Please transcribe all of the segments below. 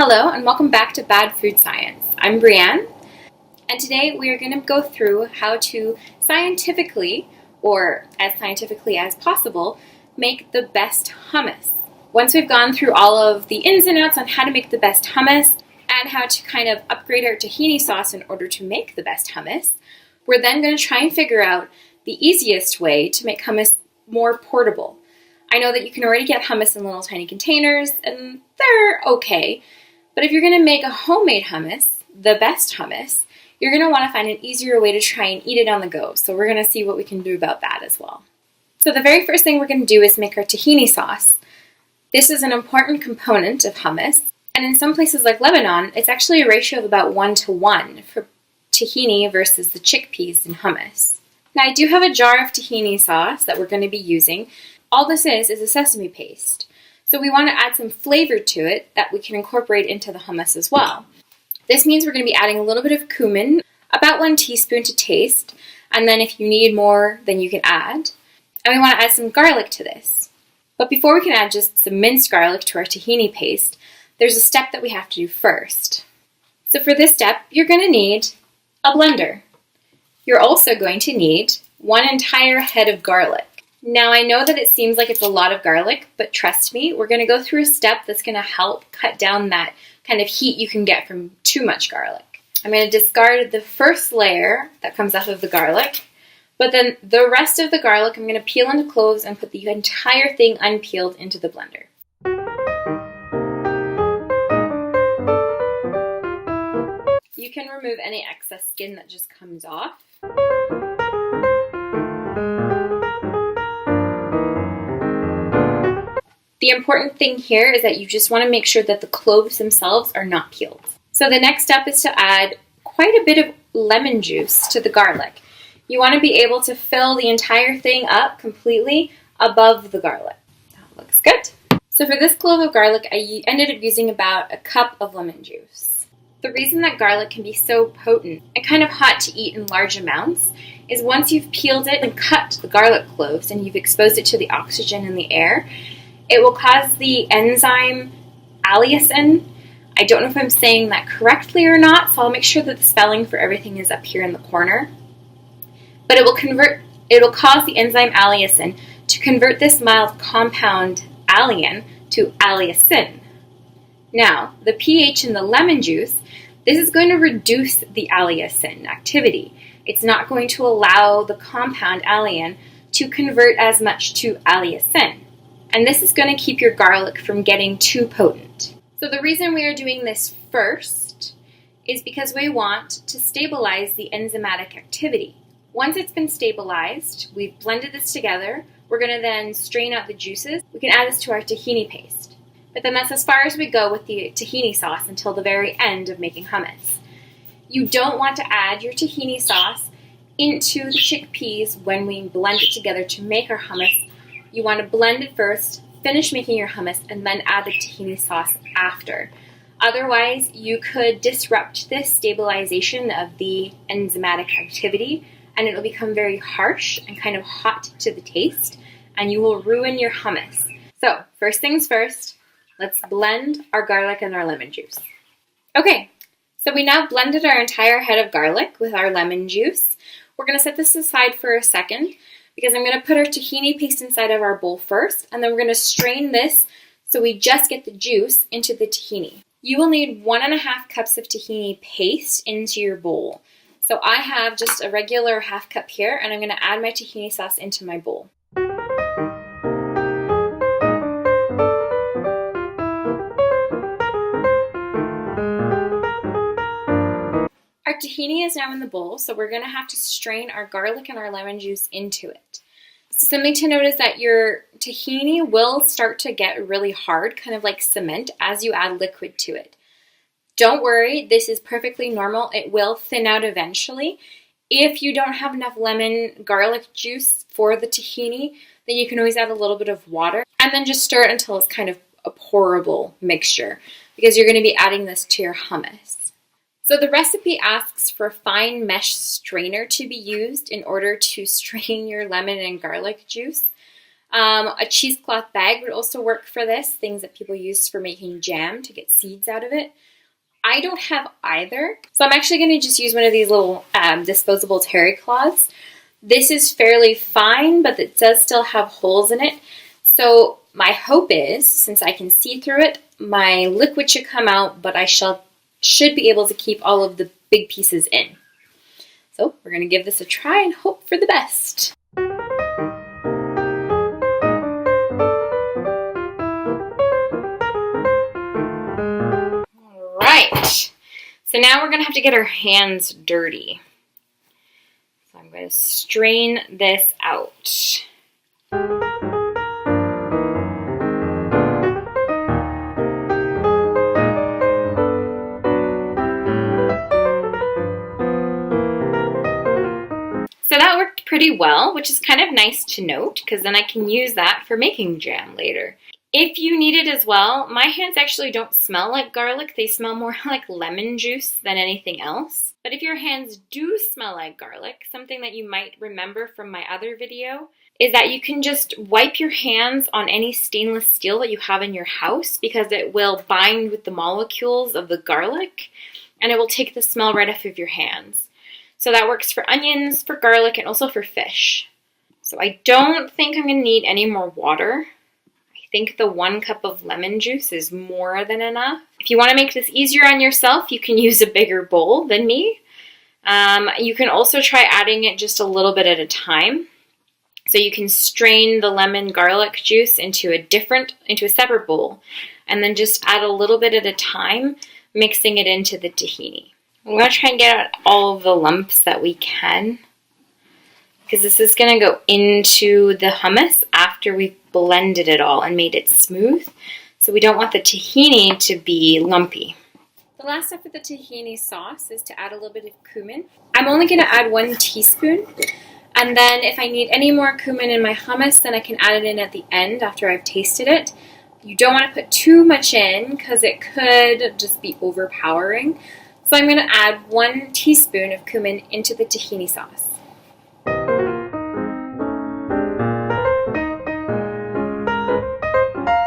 Hello and welcome back to Bad Food Science. I'm Brienne, and today we are going to go through how to scientifically, or as scientifically as possible, make the best hummus. Once we've gone through all of the ins and outs on how to make the best hummus and how to kind of upgrade our tahini sauce in order to make the best hummus, we're then going to try and figure out the easiest way to make hummus more portable. I know that you can already get hummus in little tiny containers, and they're okay. But if you're going to make a homemade hummus, the best hummus, you're going to want to find an easier way to try and eat it on the go. So we're going to see what we can do about that as well. So the very first thing we're going to do is make our tahini sauce. This is an important component of hummus. And in some places like Lebanon, it's actually a ratio of about 1:1 for tahini versus the chickpeas in hummus. Now I do have a jar of tahini sauce that we're going to be using. All this is a sesame paste. So we want to add some flavor to it that we can incorporate into the hummus as well. This means we're going to be adding a little bit of cumin, about 1 teaspoon to taste, and then if you need more, then you can add. And we want to add some garlic to this. But before we can add just some minced garlic to our tahini paste, there's a step that we have to do first. So for this step, you're going to need a blender. You're also going to need 1 entire head of garlic. Now I know that it seems like it's a lot of garlic, but trust me, we're going to go through a step that's going to help cut down that kind of heat you can get from too much garlic. I'm going to discard the first layer that comes off of the garlic, but then the rest of the garlic I'm going to peel into cloves and put the entire thing unpeeled into the blender. You can remove any excess skin that just comes off. The important thing here is that you just want to make sure that the cloves themselves are not peeled. So the next step is to add quite a bit of lemon juice to the garlic. You want to be able to fill the entire thing up completely above the garlic. That looks good. So for this clove of garlic, I ended up using about a cup of lemon juice. The reason that garlic can be so potent and kind of hot to eat in large amounts is once you've peeled it and cut the garlic cloves and you've exposed it to the oxygen in the air, it will cause the enzyme allicin. I don't know if I'm saying that correctly or not, so I'll make sure that the spelling for everything is up here in the corner. But it will cause the enzyme allicin to convert this mild compound alliin to allicin. Now, the pH in the lemon juice, this is going to reduce the allicin activity. It's not going to allow the compound alliin to convert as much to allicin. And this is going to keep your garlic from getting too potent. So the reason we are doing this first is because we want to stabilize the enzymatic activity. Once it's been stabilized, we've blended this together, we're going to then strain out the juices. We can add this to our tahini paste. But then that's as far as we go with the tahini sauce until the very end of making hummus. You don't want to add your tahini sauce into the chickpeas when we blend it together to make our hummus. You want to blend it first, finish making your hummus, and then add the tahini sauce after. Otherwise, you could disrupt this stabilization of the enzymatic activity, and it'll become very harsh and kind of hot to the taste, and you will ruin your hummus. So, first things first, let's blend our garlic and our lemon juice. Okay, so we now blended our entire head of garlic with our lemon juice. We're going to set this aside for a second, because I'm going to put our tahini paste inside of our bowl first, and then we're going to strain this so we just get the juice into the tahini. You will need 1.5 cups of tahini paste into your bowl. So I have just a regular half cup here, and I'm going to add my tahini sauce into my bowl. Our tahini is now in the bowl, so we're going to have to strain our garlic and our lemon juice into it. So something to note is that your tahini will start to get really hard, kind of like cement, as you add liquid to it. Don't worry, this is perfectly normal. It will thin out eventually. If you don't have enough lemon garlic juice for the tahini, then you can always add a little bit of water and then just stir it until it's kind of a pourable mixture, because you're going to be adding this to your hummus. So the recipe asks for a fine mesh strainer to be used in order to strain your lemon and garlic juice. A cheesecloth bag would also work for this, things that people use for making jam to get seeds out of it. I don't have either, so I'm actually going to just use one of these little disposable terry cloths. This is fairly fine, but it does still have holes in it. So my hope is, since I can see through it, my liquid should come out, but I should be able to keep all of the big pieces in. So we're going to give this a try and hope for the best. All right, so now we're going to have to get our hands dirty. So I'm going to strain this out. So that worked pretty well, which is kind of nice to note because then I can use that for making jam later. If you need it as well, my hands actually don't smell like garlic. They smell more like lemon juice than anything else. But if your hands do smell like garlic, something that you might remember from my other video is that you can just wipe your hands on any stainless steel that you have in your house because it will bind with the molecules of the garlic and it will take the smell right off of your hands. So that works for onions, for garlic, and also for fish. So I don't think I'm going to need any more water. I think the 1 cup of lemon juice is more than enough. If you want to make this easier on yourself, you can use a bigger bowl than me. You can also try adding it just a little bit at a time. So you can strain the lemon garlic juice into a separate bowl, and then just add a little bit at a time, mixing it into the tahini. I'm going to try and get out all of the lumps that we can because this is going to go into the hummus after we've blended it all and made it smooth. So we don't want the tahini to be lumpy. The last step with the tahini sauce is to add a little bit of cumin. I'm only going to add 1 teaspoon. And then if I need any more cumin in my hummus, then I can add it in at the end after I've tasted it. You don't want to put too much in because it could just be overpowering. So I'm going to add 1 teaspoon of cumin into the tahini sauce.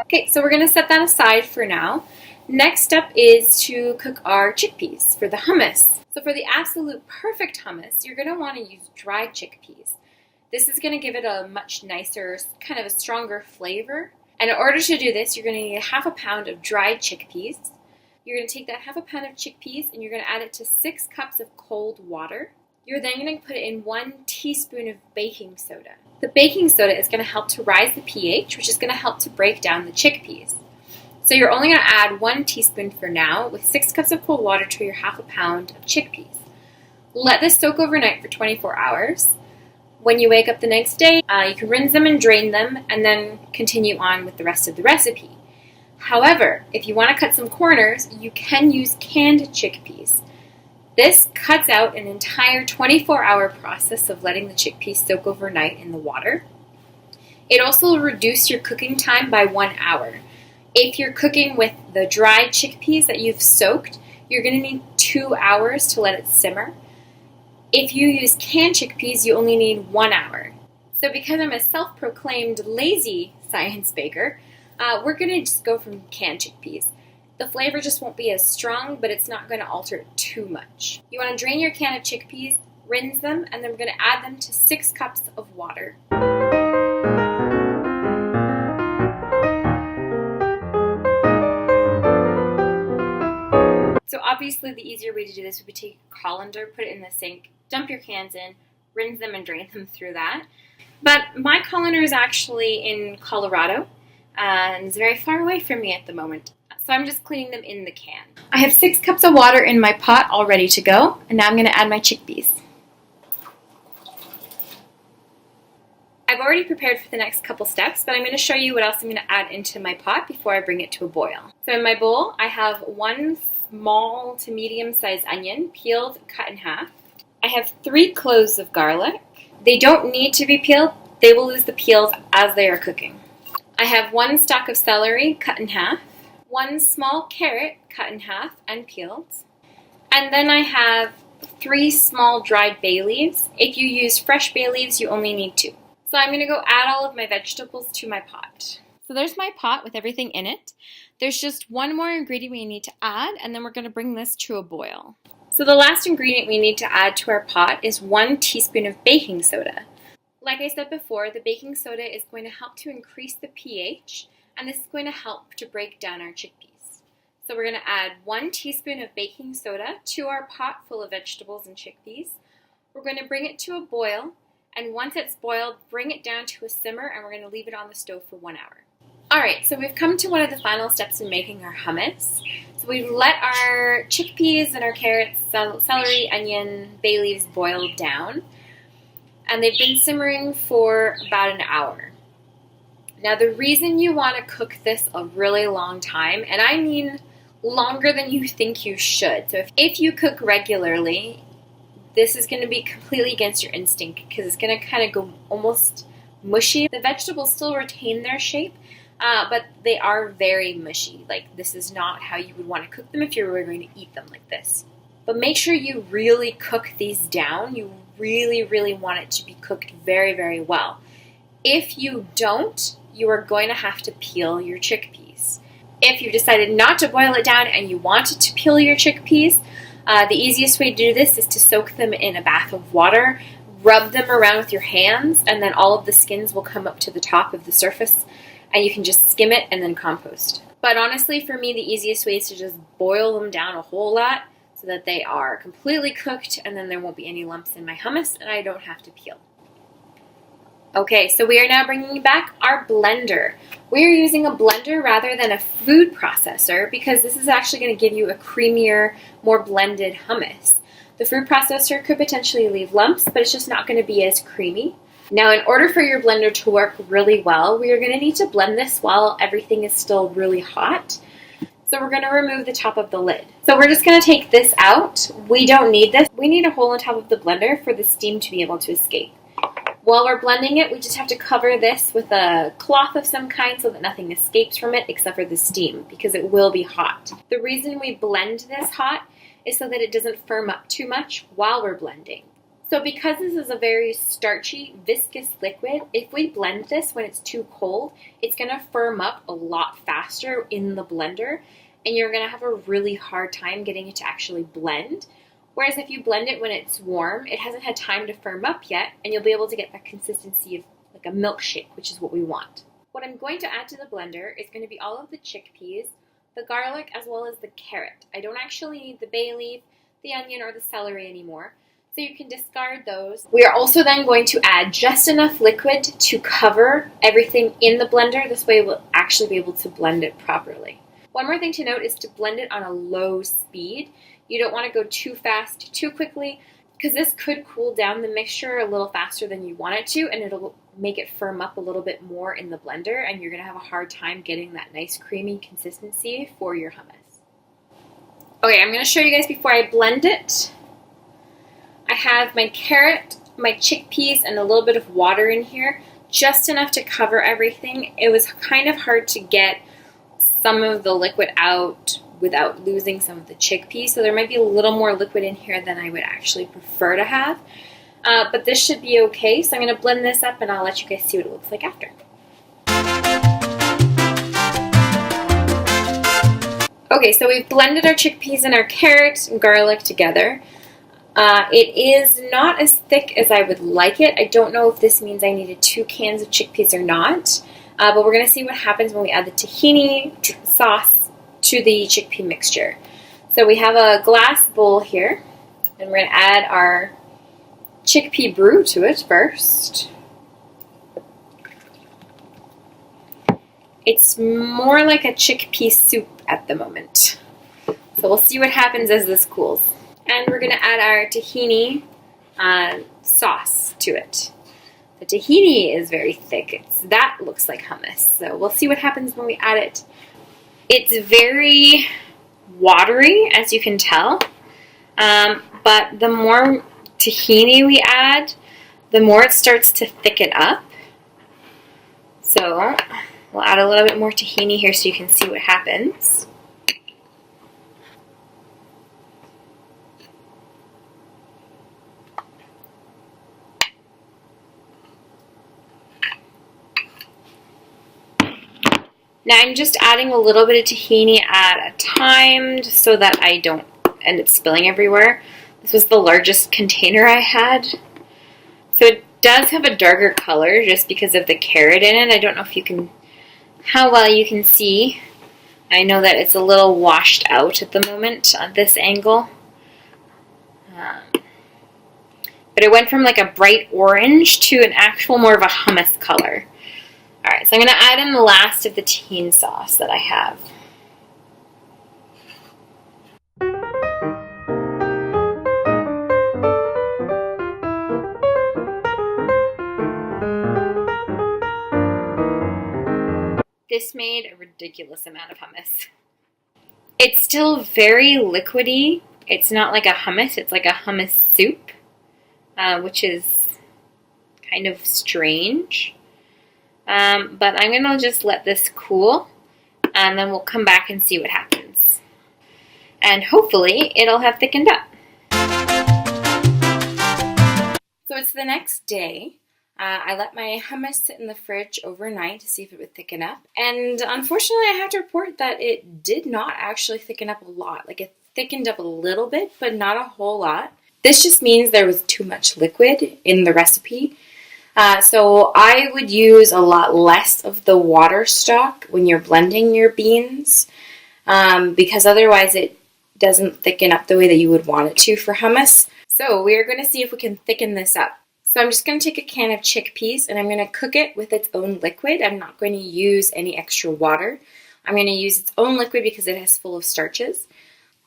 Okay, so we're going to set that aside for now. Next step is to cook our chickpeas for the hummus. So for the absolute perfect hummus, you're going to want to use dried chickpeas. This is going to give it a much nicer, kind of a stronger flavor. And in order to do this, you're going to need 1/2 pound of dried chickpeas. You're going to take that 1/2 pound of chickpeas and you're going to add it to 6 cups of cold water. You're then going to put in 1 teaspoon of baking soda. The baking soda is going to help to rise the pH, which is going to help to break down the chickpeas. So you're only going to add 1 teaspoon for now with 6 cups of cold water to your 1/2 pound of chickpeas. Let this soak overnight for 24 hours. When you wake up the next day, you can rinse them and drain them and then continue on with the rest of the recipe. However, if you want to cut some corners, you can use canned chickpeas. This cuts out an entire 24-hour process of letting the chickpeas soak overnight in the water. It also will reduce your cooking time by 1 hour. If you're cooking with the dried chickpeas that you've soaked, you're going to need 2 hours to let it simmer. If you use canned chickpeas, you only need 1 hour. So because I'm a self-proclaimed lazy science baker, we're going to just go from canned chickpeas. The flavor just won't be as strong, but it's not going to alter it too much. You want to drain your can of chickpeas, rinse them, and then we're going to add them to 6 cups of water. So obviously the easier way to do this would be to take a colander, put it in the sink, dump your cans in, rinse them and drain them through that. But my colander is actually in Colorado, and it's very far away from me at the moment. So I'm just cleaning them in the can. I have 6 cups of water in my pot all ready to go, and now I'm going to add my chickpeas. I've already prepared for the next couple steps, but I'm going to show you what else I'm going to add into my pot before I bring it to a boil. So in my bowl, I have 1 small to medium-sized onion, peeled, cut in half. I have 3 cloves of garlic. They don't need to be peeled. They will lose the peels as they are cooking. I have 1 stalk of celery, cut in half. 1 small carrot, cut in half and peeled. And then I have 3 small dried bay leaves. If you use fresh bay leaves, you only need 2. So I'm going to go add all of my vegetables to my pot. So there's my pot with everything in it. There's just one more ingredient we need to add, and then we're going to bring this to a boil. So the last ingredient we need to add to our pot is 1 teaspoon of baking soda. Like I said before, the baking soda is going to help to increase the pH, and this is going to help to break down our chickpeas. So we're going to add 1 teaspoon of baking soda to our pot full of vegetables and chickpeas. We're going to bring it to a boil, and once it's boiled, bring it down to a simmer, and we're going to leave it on the stove for 1 hour. Alright, so we've come to one of the final steps in making our hummus. So we've let our chickpeas and our carrots, celery, onion, bay leaves boil down, and they've been simmering for about an hour. Now the reason you want to cook this a really long time, and I mean longer than you think you should, so if you cook regularly, this is going to be completely against your instinct because it's going to kind of go almost mushy. The vegetables still retain their shape, but they are very mushy. Like, this is not how you would want to cook them if you were going to eat them like this. But make sure you really cook these down. You really, really want it to be cooked very, very well. If you don't, you are going to have to peel your chickpeas. If you've decided not to boil it down and you wanted to peel your chickpeas, the easiest way to do this is to soak them in a bath of water, rub them around with your hands, and then all of the skins will come up to the top of the surface, and you can just skim it and then compost. But honestly, for me, the easiest way is to just boil them down a whole lot so that they are completely cooked, and then there won't be any lumps in my hummus, and I don't have to peel. Okay, so we are now bringing back our blender. We are using a blender rather than a food processor because this is actually going to give you a creamier, more blended hummus. The food processor could potentially leave lumps, but it's just not going to be as creamy. Now, in order for your blender to work really well, we are going to need to blend this while everything is still really hot. So we're going to remove the top of the lid. So we're just going to take this out. We don't need this. We need a hole on top of the blender for the steam to be able to escape. While we're blending it, we just have to cover this with a cloth of some kind so that nothing escapes from it except for the steam, because it will be hot. The reason we blend this hot is so that it doesn't firm up too much while we're blending. So because this is a very starchy, viscous liquid, if we blend this when it's too cold, it's going to firm up a lot faster in the blender, and you're going to have a really hard time getting it to actually blend. Whereas if you blend it when it's warm, it hasn't had time to firm up yet, and you'll be able to get that consistency of like a milkshake, which is what we want. What I'm going to add to the blender is going to be all of the chickpeas, the garlic, as well as the carrot. I don't actually need the bay leaf, the onion, or the celery anymore, so you can discard those. We are also then going to add just enough liquid to cover everything in the blender. This way we'll actually be able to blend it properly. One more thing to note is to blend it on a low speed. You don't want to go too fast, too quickly, because this could cool down the mixture a little faster than you want it to, and it'll make it firm up a little bit more in the blender, and you're going to have a hard time getting that nice creamy consistency for your hummus. Okay, I'm going to show you guys before I blend it. I have my carrot, my chickpeas, and a little bit of water in here, just enough to cover everything. It was kind of hard to get some of the liquid out without losing some of the chickpeas, so there might be a little more liquid in here than I would actually prefer to have, but this should be okay. So I'm going to blend this up and I'll let you guys see what it looks like after. Okay, so we've blended our chickpeas and our carrots and garlic together. It is not as thick as I would like it. I don't know if this means I needed 2 cans of chickpeas or not, but we're going to see what happens when we add the tahini sauce to the chickpea mixture. So we have a glass bowl here, and we're going to add our chickpea brew to it first. It's more like a chickpea soup at the moment. So we'll see what happens as this cools. And we're going to add our tahini sauce to it. The tahini is very thick. That looks like hummus. So we'll see what happens when we add it. It's very watery, as you can tell, but the more tahini we add, the more it starts to thicken up. So we'll add a little bit more tahini here so you can see what happens. Now I'm just adding a little bit of tahini at a time just so that I don't end up spilling everywhere. This was the largest container I had. So it does have a darker color just because of the carrot in it. I don't know if you can, how well you can see. I know that it's a little washed out at the moment at this angle. But it went from like a bright orange to an actual more of a hummus color. Alright, so I'm going to add in the last of the tahini sauce that I have. This made a ridiculous amount of hummus. It's still very liquidy. It's not like a hummus, it's like a hummus soup, which is kind of strange. But I'm going to just let this cool, and then we'll come back and see what happens. And hopefully it'll have thickened up. So it's the next day. I let my hummus sit in the fridge overnight to see if it would thicken up. And unfortunately, I have to report that it did not actually thicken up a lot. Like, it thickened up a little bit, but not a whole lot. This just means there was too much liquid in the recipe. So I would use a lot less of the water stock when you're blending your beans, because otherwise it doesn't thicken up the way that you would want it to for hummus. So we are going to see if we can thicken this up. So I'm just going to take a can of chickpeas and I'm going to cook it with its own liquid. I'm not going to use any extra water. I'm going to use its own liquid because it is full of starches.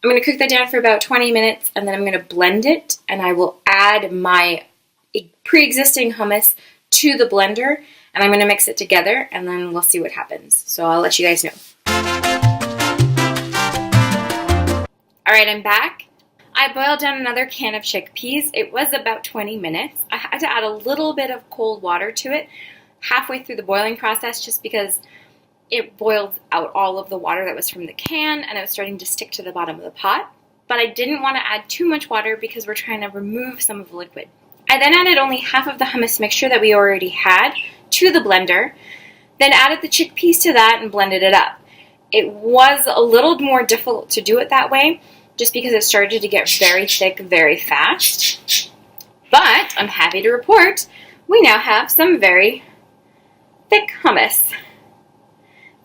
I'm going to cook that down for about 20 minutes and then I'm going to blend it, and I will add my pre-existing hummus to the blender and I'm going to mix it together and then we'll see what happens. So I'll let you guys know. Alright, I'm back. I boiled down another can of chickpeas. It was about 20 minutes. I had to add a little bit of cold water to it halfway through the boiling process just because it boiled out all of the water that was from the can and it was starting to stick to the bottom of the pot. But I didn't want to add too much water because we're trying to remove some of the liquid. I then added only half of the hummus mixture that we already had to the blender, then added the chickpeas to that and blended it up. It was a little more difficult to do it that way, just because it started to get very thick very fast. But I'm happy to report we now have some very thick hummus.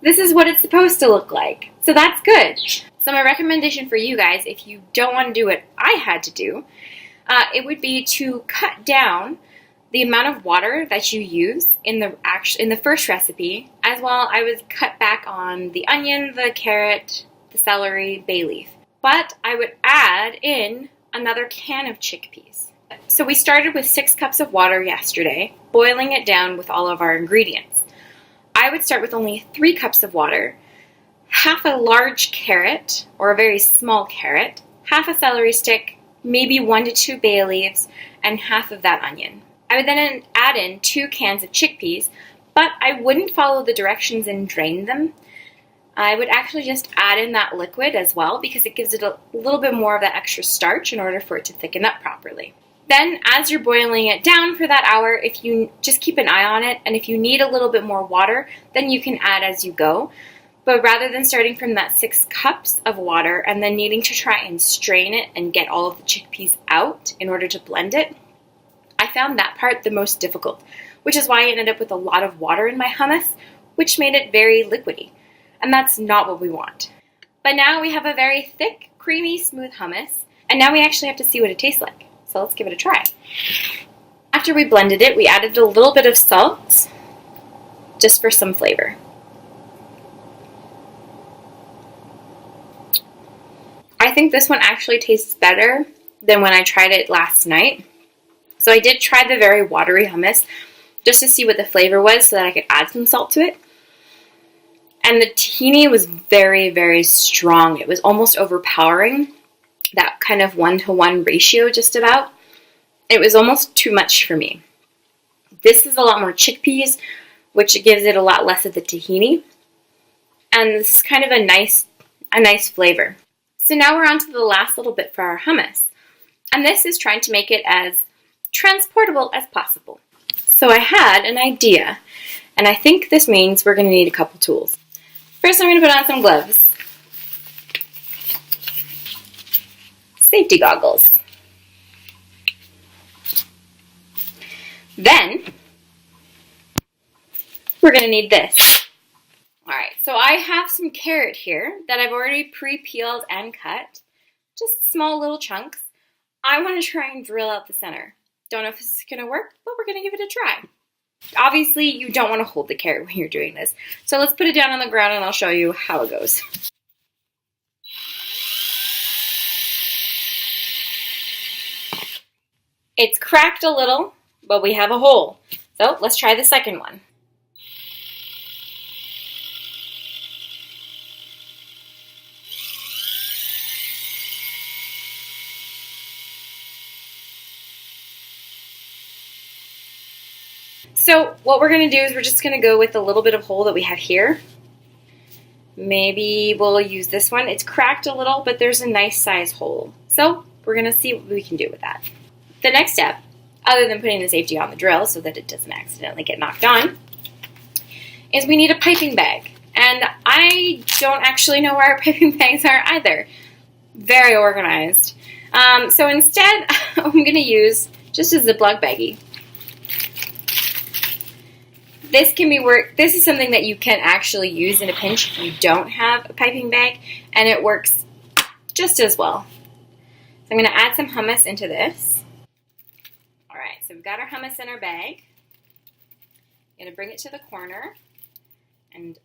This is what it's supposed to look like, so that's good. So my recommendation for you guys, if you don't want to do what I had to do, it would be to cut down the amount of water that you use in the first recipe, as well I would cut back on the onion, the carrot, the celery, bay leaf. But I would add in another can of chickpeas. So we started with 6 cups of water yesterday, boiling it down with all of our ingredients. I would start with only 3 cups of water, half a large carrot, or a very small carrot, half a celery stick, maybe 1 to 2 bay leaves, and half of that onion. I would then add in 2 cans of chickpeas, but I wouldn't follow the directions and drain them. I would actually just add in that liquid as well because it gives it a little bit more of that extra starch in order for it to thicken up properly. Then as you're boiling it down for that hour, if you just keep an eye on it, and if you need a little bit more water, then you can add as you go. But rather than starting from that 6 cups of water and then needing to try and strain it and get all of the chickpeas out in order to blend it, I found that part the most difficult, which is why I ended up with a lot of water in my hummus, which made it very liquidy. And that's not what we want. But now we have a very thick, creamy, smooth hummus, and now we actually have to see what it tastes like. So let's give it a try. After we blended it, we added a little bit of salt, just for some flavor. I think this one actually tastes better than when I tried it last night. So I did try the very watery hummus, just to see what the flavor was so that I could add some salt to it. And the tahini was very, very strong. It was almost overpowering, that kind of 1-to-1 ratio just about. It was almost too much for me. This is a lot more chickpeas, which gives it a lot less of the tahini. And this is kind of a nice flavor. So now we're on to the last little bit for our hummus. And this is trying to make it as transportable as possible. So I had an idea, and I think this means we're going to need a couple tools. First, I'm going to put on some gloves. Safety goggles. Then, we're going to need this. Alright, so I have some carrot here that I've already pre-peeled and cut. Just small little chunks. I want to try and drill out the center. Don't know if this is going to work, but we're going to give it a try. Obviously, you don't want to hold the carrot when you're doing this. So let's put it down on the ground and I'll show you how it goes. It's cracked a little, but we have a hole. So let's try the second one. So what we're going to do is we're just going to go with a little bit of hole that we have here. Maybe we'll use this one. It's cracked a little, but there's a nice size hole. So we're going to see what we can do with that. The next step, other than putting the safety on the drill so that it doesn't accidentally get knocked on, is we need a piping bag. And I don't actually know where our piping bags are either. Very organized. So instead, I'm going to use just a Ziploc baggie. This is something that you can actually use in a pinch if you don't have a piping bag, and it works just as well. So I'm going to add some hummus into this. Alright, so we've got our hummus in our bag. I'm going to bring it to the corner and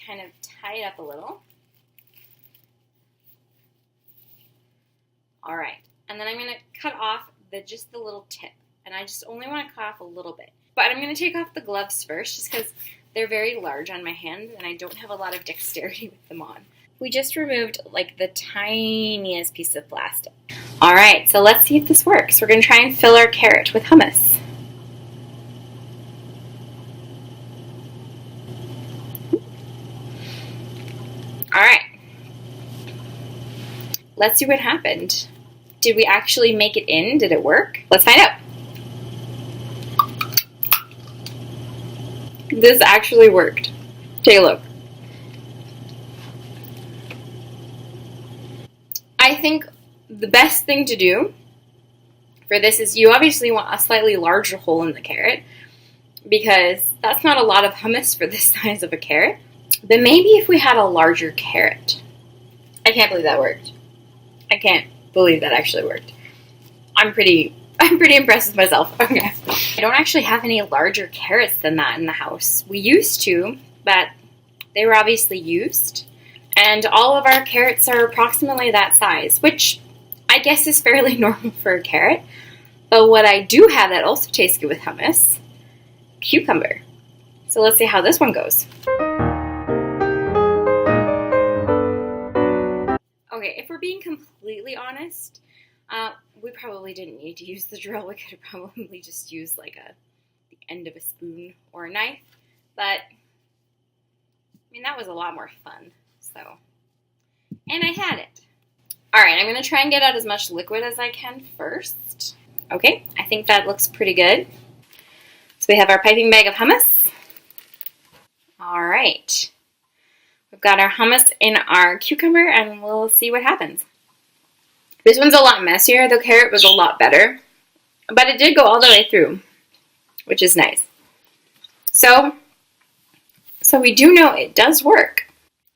kind of tie it up a little. Alright, and then I'm going to cut off just the little tip, and I just only want to cut off a little bit. But I'm going to take off the gloves first just because they're very large on my hand and I don't have a lot of dexterity with them on. We just removed like the tiniest piece of plastic. Alright, so let's see if this works. We're going to try and fill our carrot with hummus. Alright. Let's see what happened. Did we actually make it in? Did it work? Let's find out. This actually worked. Take a look. I think the best thing to do for this is you obviously want a slightly larger hole in the carrot because that's not a lot of hummus for this size of a carrot. But maybe if we had a larger carrot. I can't believe that worked. I can't believe that actually worked. I'm pretty impressed with myself. Okay. I don't actually have any larger carrots than that in the house. We used to, but they were obviously used. And all of our carrots are approximately that size, which I guess is fairly normal for a carrot. But what I do have that also tastes good with hummus, cucumber. So let's see how this one goes. Okay, if we're being completely honest, we probably didn't need to use the drill. We could have probably just used like the end of a spoon or a knife. But, I mean, that was a lot more fun. So, and I had it. Alright, I'm going to try and get out as much liquid as I can first. Okay, I think that looks pretty good. So we have our piping bag of hummus. Alright. We've got our hummus in our cucumber and we'll see what happens. This one's a lot messier. The carrot was a lot better. But it did go all the way through, which is nice. So we do know it does work.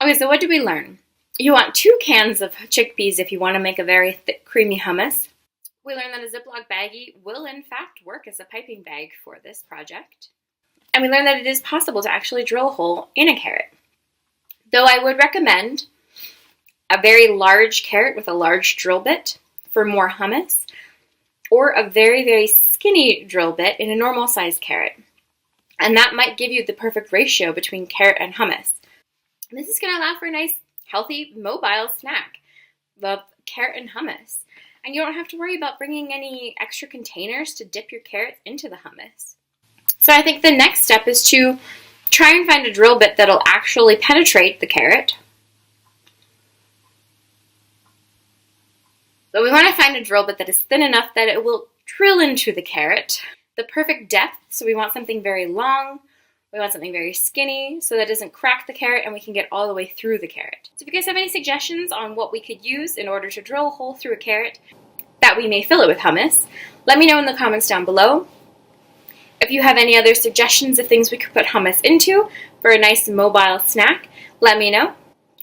Okay, so what did we learn? You want 2 cans of chickpeas if you want to make a very thick, creamy hummus. We learned that a Ziploc baggie will in fact work as a piping bag for this project. And we learned that it is possible to actually drill a hole in a carrot. Though I would recommend a very large carrot with a large drill bit for more hummus, or a very, very skinny drill bit in a normal sized carrot. And that might give you the perfect ratio between carrot and hummus. And this is going to allow for a nice, healthy, mobile snack of carrot and hummus. And you don't have to worry about bringing any extra containers to dip your carrots into the hummus. So I think the next step is to try and find a drill bit that'll actually penetrate the carrot. But we want to find a drill bit that is thin enough that it will drill into the carrot. The perfect depth, so we want something very long We want something very skinny so that it doesn't crack the carrot and we can get all the way through the carrot. So if you guys have any suggestions on what we could use in order to drill a hole through a carrot that we may fill it with hummus, let me know in the comments down below. If you have any other suggestions of things we could put hummus into for a nice mobile snack, let me know.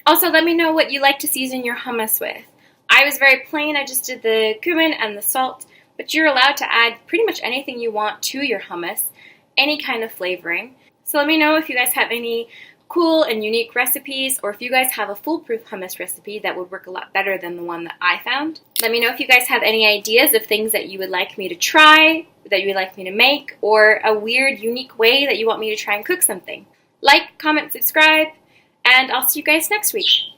Also, let me know what you like to season your hummus with. I was very plain, I just did the cumin and the salt, but you're allowed to add pretty much anything you want to your hummus, any kind of flavoring. So let me know if you guys have any cool and unique recipes, or if you guys have a foolproof hummus recipe that would work a lot better than the one that I found. Let me know if you guys have any ideas of things that you would like me to try, that you would like me to make, or a weird, unique way that you want me to try and cook something. Like, comment, subscribe, and I'll see you guys next week.